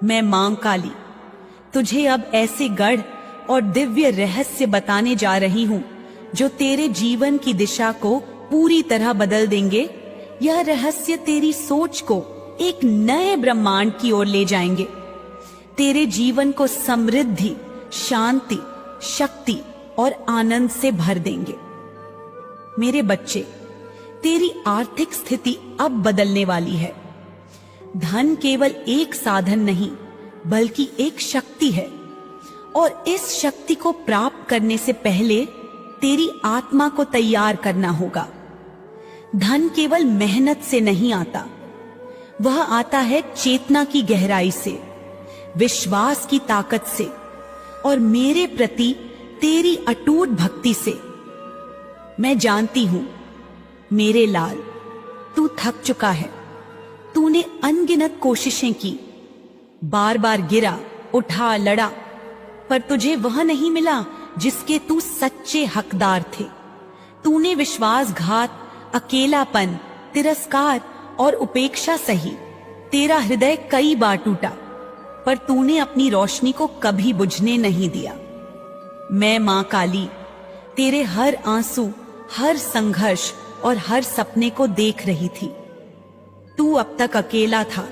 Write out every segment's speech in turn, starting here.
मैं मां काली तुझे अब ऐसे गढ़ और दिव्य रहस्य बताने जा रही हूँ जो तेरे जीवन की दिशा को पूरी तरह बदल देंगे। यह रहस्य तेरी सोच को एक नए ब्रह्मांड की ओर ले जाएंगे, तेरे जीवन को समृद्धि, शांति, शक्ति और आनंद से भर देंगे। मेरे बच्चे, तेरी आर्थिक स्थिति अब बदलने वाली है। धन केवल एक साधन नहीं बल्कि एक शक्ति है, और इस शक्ति को प्राप्त करने से पहले तेरी आत्मा को तैयार करना होगा। धन केवल मेहनत से नहीं आता, वह आता है चेतना की गहराई से, विश्वास की ताकत से और मेरे प्रति तेरी अटूट भक्ति से। मैं जानती हूं मेरे लाल, तू थक चुका है। तूने अनगिनत कोशिशें की, बार बार गिरा, उठा, लड़ा, पर तुझे वह नहीं मिला जिसके तू सच्चे हकदार थे। तूने विश्वासघात, अकेलापन, तिरस्कार और उपेक्षा सही। तेरा हृदय कई बार टूटा, पर तूने अपनी रोशनी को कभी बुझने नहीं दिया। मैं मां काली तेरे हर आंसू, हर संघर्ष और हर सपने को देख रही थी। तू अब तक अकेला था,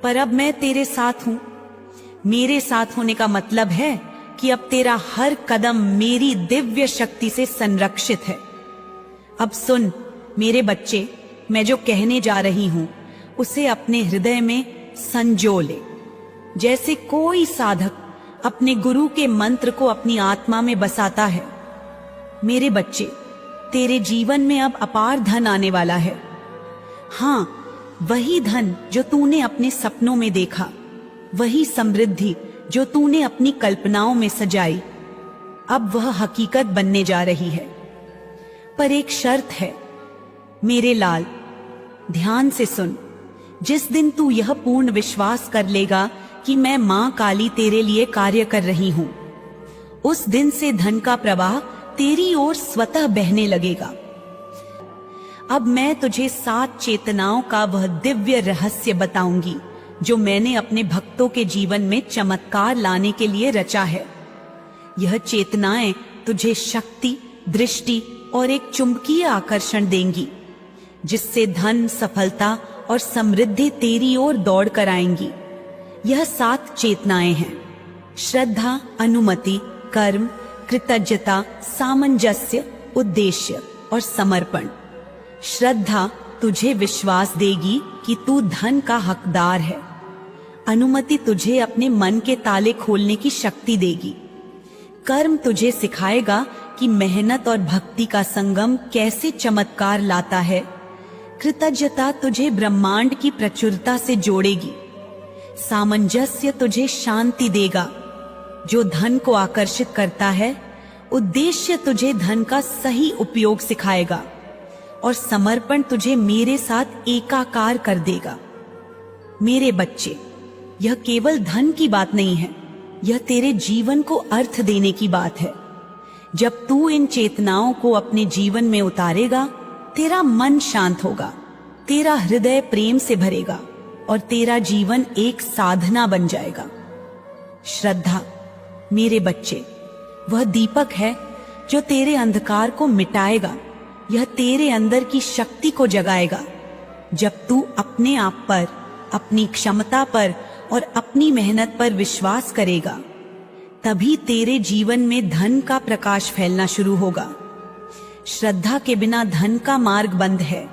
पर अब मैं तेरे साथ हूं। मेरे साथ होने का मतलब है कि अब तेरा हर कदम मेरी दिव्य शक्ति से संरक्षित है। अब सुन मेरे बच्चे, मैं जो कहने जा रही हूं उसे अपने हृदय में संजो ले, जैसे कोई साधक अपने गुरु के मंत्र को अपनी आत्मा में बसाता है। मेरे बच्चे, तेरे जीवन में अब अपार धन आने वाला है। हाँ, वही धन जो तूने अपने सपनों में देखा, वही समृद्धि जो तूने अपनी कल्पनाओं में सजाई, अब वह हकीकत बनने जा रही है। पर एक शर्त है मेरे लाल, ध्यान से सुन। जिस दिन तू यह पूर्ण विश्वास कर लेगा कि मैं मां काली तेरे लिए कार्य कर रही हूं, उस दिन से धन का प्रवाह तेरी ओर स्वतः बहने लगेगा। अब मैं तुझे 7 चेतनाओं का वह दिव्य रहस्य बताऊंगी जो मैंने अपने भक्तों के जीवन में चमत्कार लाने के लिए रचा है। यह चेतनाएं तुझे शक्ति, दृष्टि और एक चुंबकीय आकर्षण देंगी, जिससे धन, सफलता और समृद्धि तेरी ओर दौड़ कर आएंगी। यह 7 चेतनाएं हैं: श्रद्धा, अनुमति, कर्म, कृतज्ञता, सामंजस्य, उद्देश्य और समर्पण। श्रद्धा तुझे विश्वास देगी कि तू धन का हकदार है। अनुमति तुझे अपने मन के ताले खोलने की शक्ति देगी। कर्म तुझे सिखाएगा कि मेहनत और भक्ति का संगम कैसे चमत्कार लाता है। कृतज्ञता तुझे ब्रह्मांड की प्रचुरता से जोड़ेगी। सामंजस्य तुझे शांति देगा जो धन को आकर्षित करता है। उद्देश्य तुझे धन का सही उपयोग सिखाएगा और समर्पण तुझे मेरे साथ एकाकार कर देगा। मेरे बच्चे, यह केवल धन की बात नहीं है, यह तेरे जीवन को अर्थ देने की बात है। जब तू इन चेतनाओं को अपने जीवन में उतारेगा, तेरा मन शांत होगा, तेरा हृदय प्रेम से भरेगा और तेरा जीवन एक साधना बन जाएगा। श्रद्धा, मेरे बच्चे, वह दीपक है जो तेरे अंधकार को मिटाएगा। यह तेरे अंदर की शक्ति को जगाएगा। जब तू अपने आप पर, अपनी क्षमता पर और अपनी मेहनत पर विश्वास करेगा, तभी तेरे जीवन में धन का प्रकाश फैलना शुरू होगा। श्रद्धा के बिना धन का मार्ग बंद है।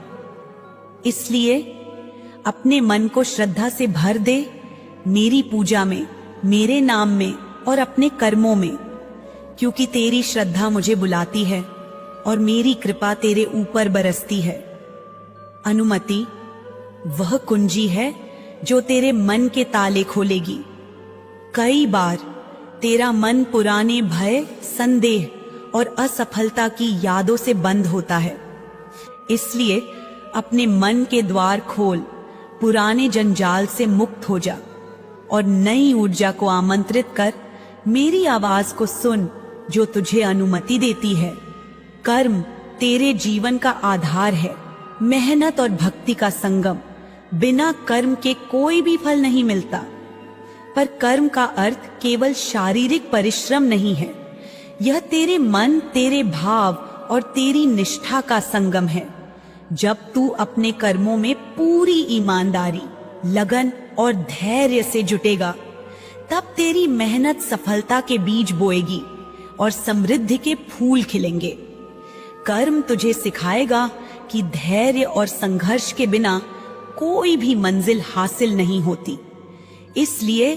इसलिए अपने मन को श्रद्धा से भर दे, मेरी पूजा में, मेरे नाम में और अपने कर्मों में, क्योंकि तेरी श्रद्धा मुझे बुलाती है और मेरी कृपा तेरे ऊपर बरसती है। अनुमति वह कुंजी है जो तेरे मन के ताले खोलेगी। कई बार तेरा मन पुराने भय, संदेह और असफलता की यादों से बंद होता है। इसलिए अपने मन के द्वार खोल, पुराने जंजाल से मुक्त हो जा और नई ऊर्जा को आमंत्रित कर मेरी आवाज को सुन जो तुझे अनुमति देती है। कर्म तेरे जीवन का आधार है, मेहनत और भक्ति का संगम। बिना कर्म के कोई भी फल नहीं मिलता। पर कर्म का अर्थ केवल शारीरिक परिश्रम नहीं है। यह तेरे मन, तेरे भाव और तेरी निष्ठा का संगम है। जब तू अपने कर्मों में पूरी ईमानदारी, लगन और धैर्य से जुटेगा, तब तेरी मेहनत सफलता के बीज बोएगी और समृद्धि के फूल खिलेंगे। कर्म तुझे सिखाएगा कि धैर्य और संघर्ष के बिना कोई भी मंजिल हासिल नहीं होती। इसलिए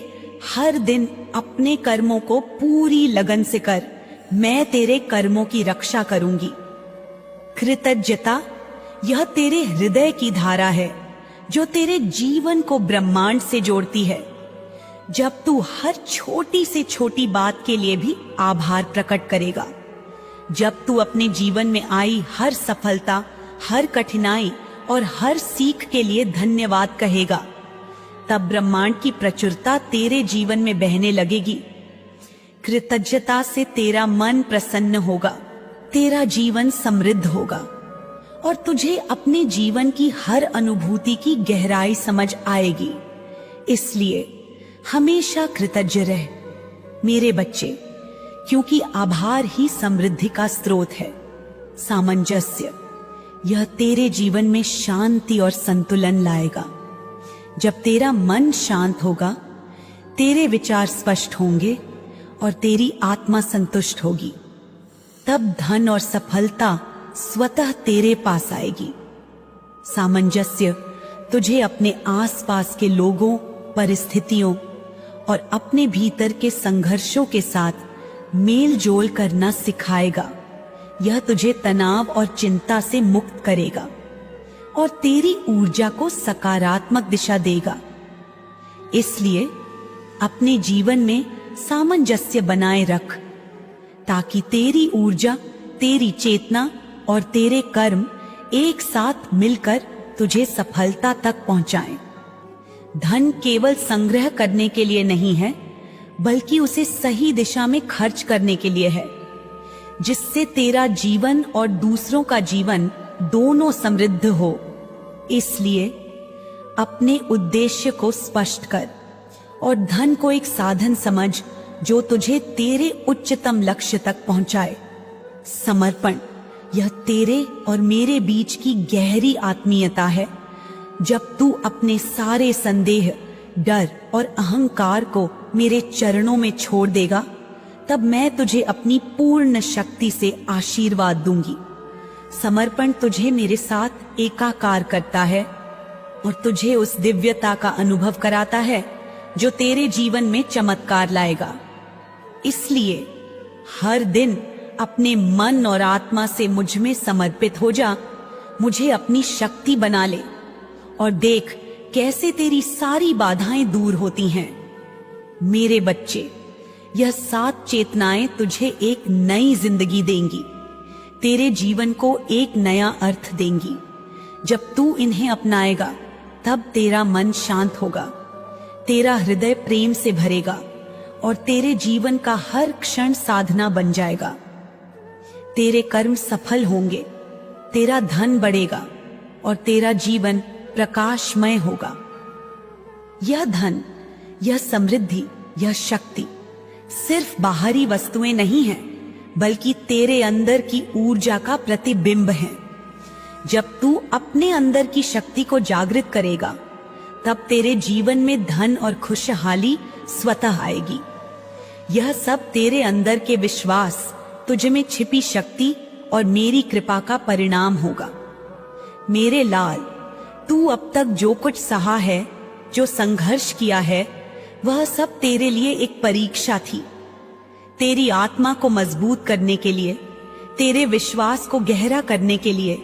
हर दिन अपने कर्मों को पूरी लगन से कर। मैं तेरे कर्मों की रक्षा करूंगी। कृतज्ञता यह तेरे हृदय की धारा है जो तेरे जीवन को ब्रह्मांड से जोड़ती है। जब तू हर छोटी से छोटी बात के लिए भी आभार प्रकट करेगा, जब तू अपने जीवन में आई हर सफलता, हर कठिनाई और हर सीख के लिए धन्यवाद कहेगा, तब ब्रह्मांड की प्रचुरता तेरे जीवन में बहने लगेगी। कृतज्ञता से तेरा मन प्रसन्न होगा, तेरा जीवन समृद्ध होगा और तुझे अपने जीवन की हर अनुभूति की गहराई समझ आएगी। इसलिए हमेशा कृतज्ञ रह मेरे बच्चे, क्योंकि आभार ही समृद्धि का स्रोत है। सामंजस्य यह तेरे जीवन में शांति और संतुलन लाएगा। जब तेरा मन शांत होगा, तेरे विचार स्पष्ट होंगे और तेरी आत्मा संतुष्ट होगी, तब धन और सफलता स्वतः तेरे पास आएगी। सामंजस्य तुझे अपने आसपास के लोगों, परिस्थितियों और अपने भीतर के संघर्षों के साथ मेल जोल करना सिखाएगा। यह तुझे तनाव और चिंता से मुक्त करेगा और तेरी ऊर्जा को सकारात्मक दिशा देगा। इसलिए अपने जीवन में सामंजस्य बनाए रख, ताकि तेरी ऊर्जा, तेरी चेतना और तेरे कर्म एक साथ मिलकर तुझे सफलता तक पहुंचाएं। धन केवल संग्रह करने के लिए नहीं है, बल्कि उसे सही दिशा में खर्च करने के लिए है, जिससे तेरा जीवन और दूसरों का जीवन दोनों समृद्ध हो। इसलिए अपने उद्देश्य को स्पष्ट कर और धन को एक साधन समझ जो तुझे तेरे उच्चतम लक्ष्य तक पहुंचाए। समर्पण यह तेरे और मेरे बीच की गहरी आत्मीयता है। जब तू अपने सारे संदेह, डर और अहंकार को मेरे चरणों में छोड़ देगा, तब मैं तुझे अपनी पूर्ण शक्ति से आशीर्वाद दूंगी। समर्पण तुझे मेरे साथ एकाकार करता है और तुझे उस दिव्यता का अनुभव कराता है जो तेरे जीवन में चमत्कार लाएगा। इसलिए हर दिन अपने मन और आत्मा से मुझ में समर्पित हो जा। मुझे अपनी शक्ति बना ले और देख कैसे तेरी सारी बाधाएं दूर होती हैं। मेरे बच्चे, यह 7 चेतनाएं तुझे एक नई जिंदगी देंगी, तेरे जीवन को एक नया अर्थ देंगी। जब तू इन्हें अपनाएगा, तब तेरा मन शांत होगा, तेरा हृदय प्रेम से भरेगा और तेरे जीवन का हर क्षण साधना बन जाएगा। तेरे कर्म सफल होंगे, तेरा धन बढ़ेगा और तेरा जीवन प्रकाशमय होगा। यह धन, यह समृद्धि, यह शक्ति सिर्फ बाहरी वस्तुएं नहीं हैं, बल्कि तेरे अंदर की ऊर्जा का प्रतिबिंब है। जब तू अपने अंदर की शक्ति को जागृत करेगा, तब तेरे जीवन में धन और खुशहाली स्वतः आएगी। यह सब तेरे अंदर के विश्वास, तुझ में छिपी शक्ति और मेरी कृपा का परिणाम होगा। मेरे लाल, तू अब तक जो कुछ सहा है, जो संघर्ष किया है, वह सब तेरे लिए एक परीक्षा थी। तेरी आत्मा को मजबूत करने के लिए, तेरे विश्वास को गहरा करने के लिए।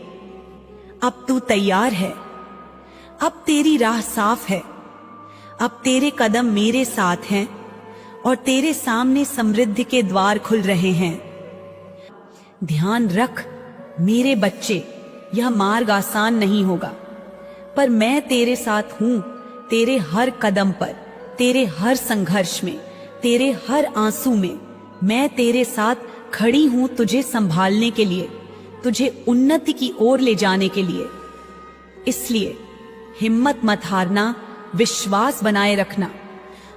अब तू तैयार है। अब तेरी राह साफ है। अब तेरे कदम मेरे साथ हैं और तेरे सामने समृद्धि के द्वार खुल रहे हैं। ध्यान रख मेरे बच्चे, यह मार्ग आसान नहीं होगा, पर मैं तेरे साथ हूं। तेरे हर कदम पर, तेरे हर संघर्ष में, तेरे हर आंसू में मैं तेरे साथ खड़ी हूं, तुझे संभालने के लिए, तुझे उन्नति की ओर ले जाने के लिए। इसलिए हिम्मत मत हारना, विश्वास बनाए रखना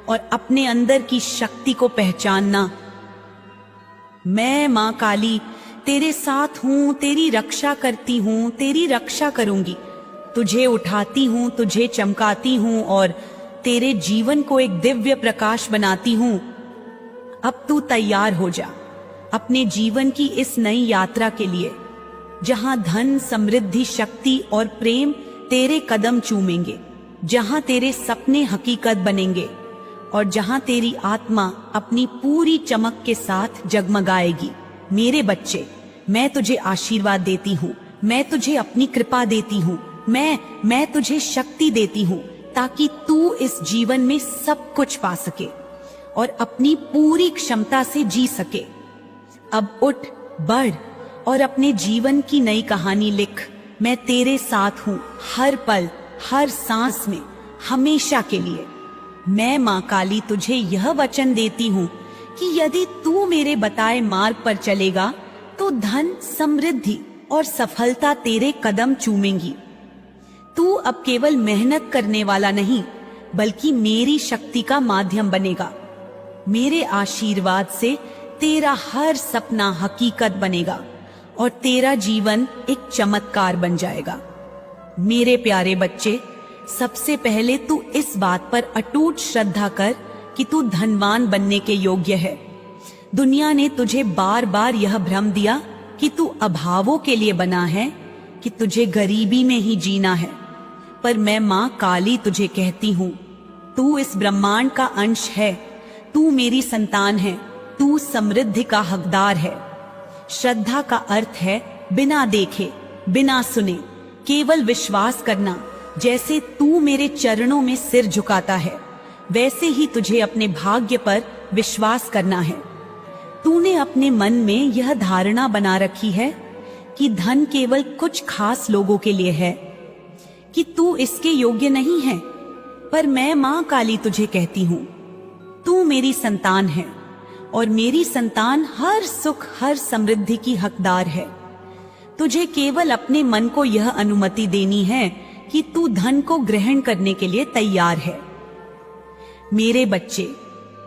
और अपने अंदर की शक्ति को पहचानना। मैं माँ काली तेरे साथ हूँ, तेरी रक्षा करती हूँ, तेरी रक्षा करूंगी। तुझे उठाती हूँ, तुझे चमकाती हूँ और तेरे जीवन को एक दिव्य प्रकाश बनाती हूँ। अब तू तैयार हो जा अपने जीवन की इस नई यात्रा के लिए, जहां धन, समृद्धि, शक्ति और प्रेम तेरे कदम चूमेंगे, जहां तेरे सपने हकीकत बनेंगे और जहां तेरी आत्मा अपनी पूरी चमक के साथ जगमगाएगी। मेरे बच्चे, मैं तुझे आशीर्वाद देती हूँ, मैं तुझे अपनी कृपा देती हूँ, मैं तुझे शक्ति देती हूँ ताकि तू इस जीवन में सब कुछ पा सके और अपनी पूरी क्षमता से जी सके। अब उठ, बढ़ और अपने जीवन की नई कहानी लिख। मैं तेरे साथ हूँ हर पल, हर सांस में, हमेशा के लिए। मैं माँ काली तुझे यह वचन देती हूँ कि यदि तू मेरे बताए मार्ग पर चलेगा तो धन, समृद्धि और सफलता तेरे कदम चूमेंगी। तू अब केवल मेहनत करने वाला नहीं, बल्कि मेरी शक्ति का माध्यम बनेगा। मेरे आशीर्वाद से तेरा हर सपना हकीकत बनेगा और तेरा जीवन एक चमत्कार बन जाएगा। मेरे प्यारे बच्चे, सबसे पहले तू इस बात पर अटूट श्रद्धा कर कि तू धनवान बनने के योग्य है। दुनिया ने तुझे बार बार यह भ्रम दिया कि तू अभावों के लिए बना है, कि तुझे गरीबी में ही जीना है। पर मैं माँ काली तुझे कहती हूँ, तू इस ब्रह्मांड का अंश है, तू मेरी संतान है, तू समृद्धि का हकदार है। श्रद्धा का अर्थ है बिना देखे, बिना सुने, केवल विश्वास करना। जैसे तू मेरे चरणों में सिर झुकाता है, वैसे ही तुझे अपने भाग्य पर विश्वास करना है। तूने अपने मन में यह धारणा बना रखी है कि धन केवल कुछ खास लोगों के लिए है, कि तू इसके योग्य नहीं है। पर मैं माँ काली तुझे कहती हूँ, तू मेरी संतान है और मेरी संतान हर सुख, हर समृद्धि की हकदार है। तुझे केवल अपने मन को यह अनुमति देनी है कि तू धन को ग्रहण करने के लिए तैयार है। मेरे बच्चे,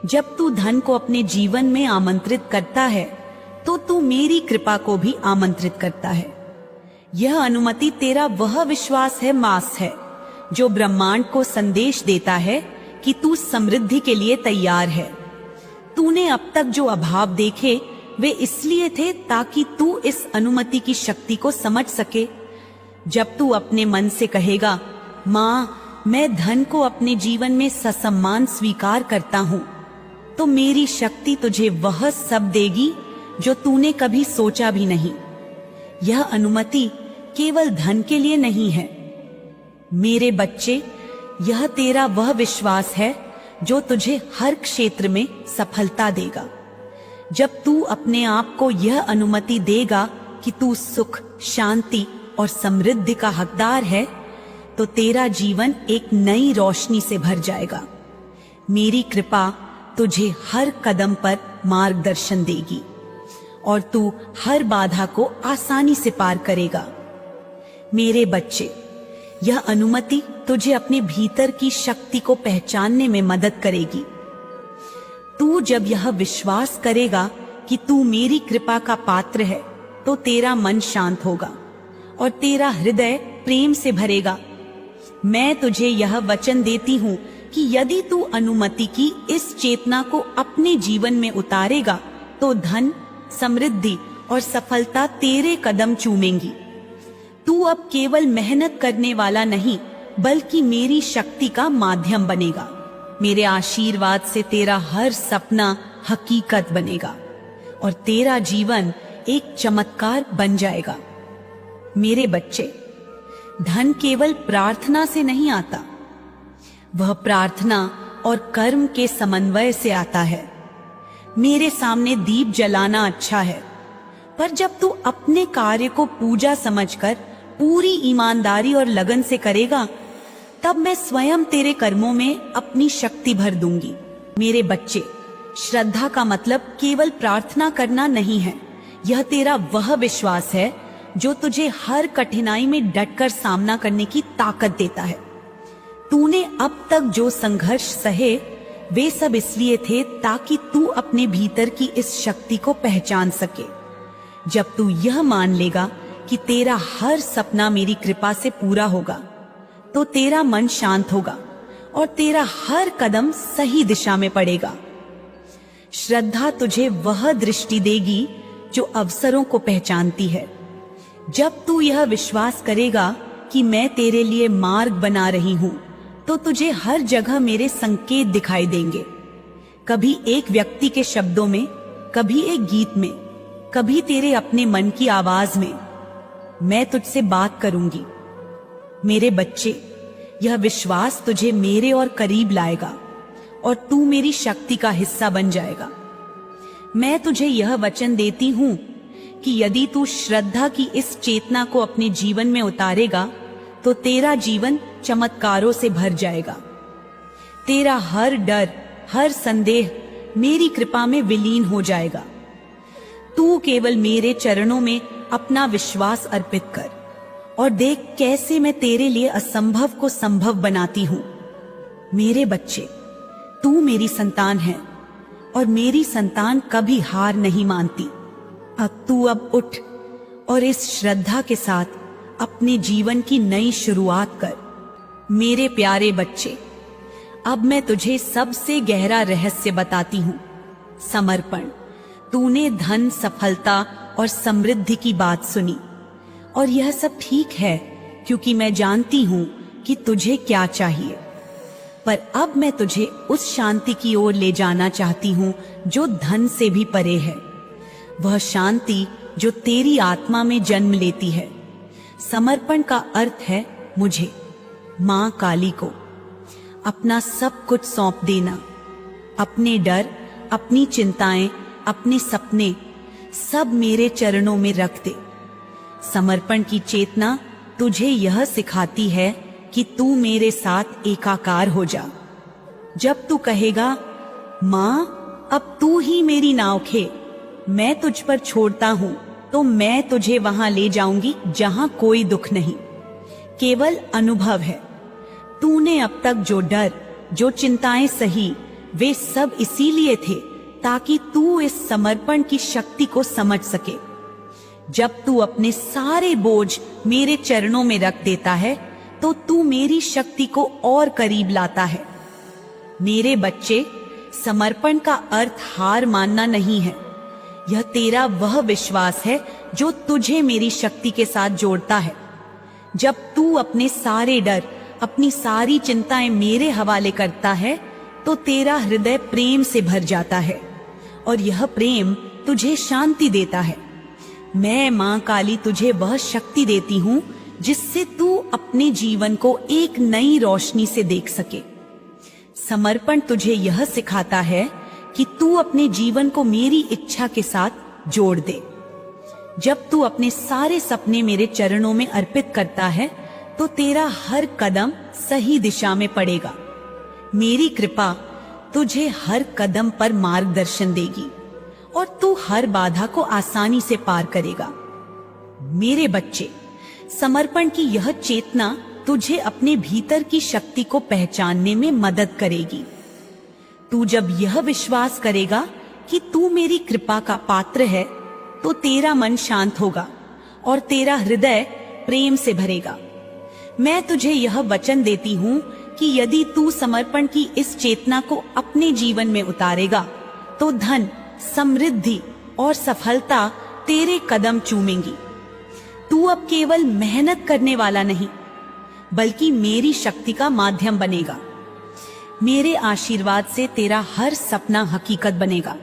जब तू धन को अपने जीवन में आमंत्रित करता है तो तू मेरी कृपा को भी आमंत्रित करता है। यह अनुमति तेरा वह विश्वास है, मास है, जो ब्रह्मांड को संदेश देता है कि तू समृद्धि के लिए तैयार है। तूने अब तक जो अभाव देखे वे इसलिए थे ताकि तू इस अनुमति की शक्ति को समझ सके। जब तू अपने मन से कहेगा, माँ मैं धन को अपने जीवन में ससम्मान स्वीकार करता हूँ, तो मेरी शक्ति तुझे वह सब देगी जो तूने कभी सोचा भी नहीं। यह अनुमति केवल धन के लिए नहीं है। मेरे बच्चे, यह तेरा वह विश्वास है जो तुझे हर क्षेत्र में सफलता देगा। जब तू अपने आप को यह अनुमति देगा कि तू सुख, शांति और समृद्धि का हकदार है, तो तेरा जीवन एक नई रोशनी से भर जाएगा। मेरी कृपा तुझे हर कदम पर मार्गदर्शन देगी और तू हर बाधा को आसानी से पार करेगा। मेरे बच्चे, यह अनुमति तुझे अपने भीतर की शक्ति को पहचानने में मदद करेगी। तू जब यह विश्वास करेगा कि तू मेरी कृपा का पात्र है, तो तेरा मन शांत होगा और तेरा हृदय प्रेम से भरेगा। मैं तुझे यह वचन देती हूँ कि यदि तू अनुमति की इस चेतना को अपने जीवन में उतारेगा, तो धन, समृद्धि और सफलता तेरे कदम चूमेंगी। तू अब केवल मेहनत करने वाला नहीं, बल्कि मेरी शक्ति का माध्यम बनेगा। मेरे आशीर्वाद से तेरा हर सपना हकीकत बनेगा और तेरा जीवन एक चमत्कार बन जाएगा। मेरे बच्चे, धन केवल प्रार्थना से नहीं आता, वह प्रार्थना और कर्म के समन्वय से आता है। मेरे सामने दीप जलाना अच्छा है, पर जब तू अपने कार्य को पूजा समझकर पूरी ईमानदारी और लगन से करेगा, तब मैं स्वयं तेरे कर्मों में अपनी शक्ति भर दूंगी। मेरे बच्चे, श्रद्धा का मतलब केवल प्रार्थना करना नहीं है। यह तेरा वह विश्वास है जो तुझे हर कठिनाई में डटकर सामना करने की ताकत देता है। तूने अब तक जो संघर्ष सहे, वे सब इसलिए थे ताकि तू अपने भीतर की इस शक्ति को पहचान सके। जब तू यह मान लेगा कि तेरा हर सपना मेरी कृपा से पूरा होगा, तो तेरा मन शांत होगा और तेरा हर कदम सही दिशा में पड़ेगा। श्रद्धा तुझे वह दृष्टि देगी जो अवसरों को पहचानती है। जब तू यह विश्वास करेगा कि मैं तेरे लिए मार्ग बना रही हूं, तो तुझे हर जगह मेरे संकेत दिखाई देंगे। कभी एक व्यक्ति के शब्दों में, कभी एक गीत में, कभी तेरे अपने मन की आवाज में मैं तुझसे बात करूंगी। मेरे बच्चे, यह विश्वास तुझे मेरे और करीब लाएगा और तू मेरी शक्ति का हिस्सा बन जाएगा। मैं तुझे यह वचन देती हूं कि यदि तू श्रद्धा की इस चेतना को अपने जीवन में उतारेगा, तो तेरा जीवन चमत्कारों से भर जाएगा। तेरा हर डर, हर संदेह मेरी कृपा में विलीन हो जाएगा। तू केवल मेरे चरणों में अपना विश्वास अर्पित कर और देख कैसे मैं तेरे लिए असंभव को संभव बनाती हूं। मेरे बच्चे, तू मेरी संतान है और मेरी संतान कभी हार नहीं मानती। अब तू उठ और इस श्रद्धा के साथ अपने जीवन की नई शुरुआत कर। मेरे प्यारे बच्चे, अब मैं तुझे सबसे गहरा रहस्य बताती हूँ, समर्पण। तूने धन, सफलता और समृद्धि की बात सुनी और यह सब ठीक है, क्योंकि मैं जानती हूँ कि तुझे क्या चाहिए। पर अब मैं तुझे उस शांति की ओर ले जाना चाहती हूँ जो धन से भी परे है। वह शांति जो तेरी आत्मा में जन्म लेती है। समर्पण का अर्थ है मुझे, मां काली को, अपना सब कुछ सौंप देना। अपने डर, अपनी चिंताएं, अपने सपने सब मेरे चरणों में रख दे। समर्पण की चेतना तुझे यह सिखाती है कि तू मेरे साथ एकाकार हो जा। जब तू कहेगा, मां अब तू ही मेरी नाव खे, मैं तुझ पर छोड़ता हूं, तो मैं तुझे वहां ले जाऊंगी जहां कोई दुख नहीं, केवल अनुभव है। तूने अब तक जो डर, जो चिंताएं सही, वे सब इसीलिए थे ताकि तू इस समर्पण की शक्ति को समझ सके। जब तू अपने सारे बोझ मेरे चरणों में रख देता है, तो तू मेरी शक्ति को और करीब लाता है। मेरे बच्चे, समर्पण का अर्थ हार मानना नहीं है। यह तेरा वह विश्वास है जो तुझे मेरी शक्ति के साथ जोड़ता है। जब तू अपने सारे डर, अपनी सारी चिंताएं मेरे हवाले करता है, तो तेरा हृदय प्रेम से भर जाता है और यह प्रेम तुझे शांति देता है। मैं मां काली तुझे वह शक्ति देती हूं जिससे तू अपने जीवन को एक नई रोशनी से देख सके। समर्पण तुझे यह सिखाता है कि तू अपने जीवन को मेरी इच्छा के साथ जोड़ दे। जब तू अपने सारे सपने मेरे चरणों में अर्पित करता है, तो तेरा हर कदम सही दिशा में पड़ेगा। मेरी कृपा तुझे हर कदम पर मार्गदर्शन देगी और तू हर बाधा को आसानी से पार करेगा। मेरे बच्चे, समर्पण की यह चेतना तुझे अपने भीतर की शक्ति को पहचानने में मदद करेगी। तू जब यह विश्वास करेगा कि तू मेरी कृपा का पात्र है, तो तेरा मन शांत होगा और तेरा हृदय प्रेम से भरेगा। मैं तुझे यह वचन देती हूँ कि यदि तू समर्पण की इस चेतना को अपने जीवन में उतारेगा, तो धन, समृद्धि और सफलता तेरे कदम चूमेंगी। तू अब केवल मेहनत करने वाला नहीं, बल्कि मेरी शक्ति का माध्यम बनेगा। मेरे आशीर्वाद से तेरा हर सपना हकीकत बनेगा।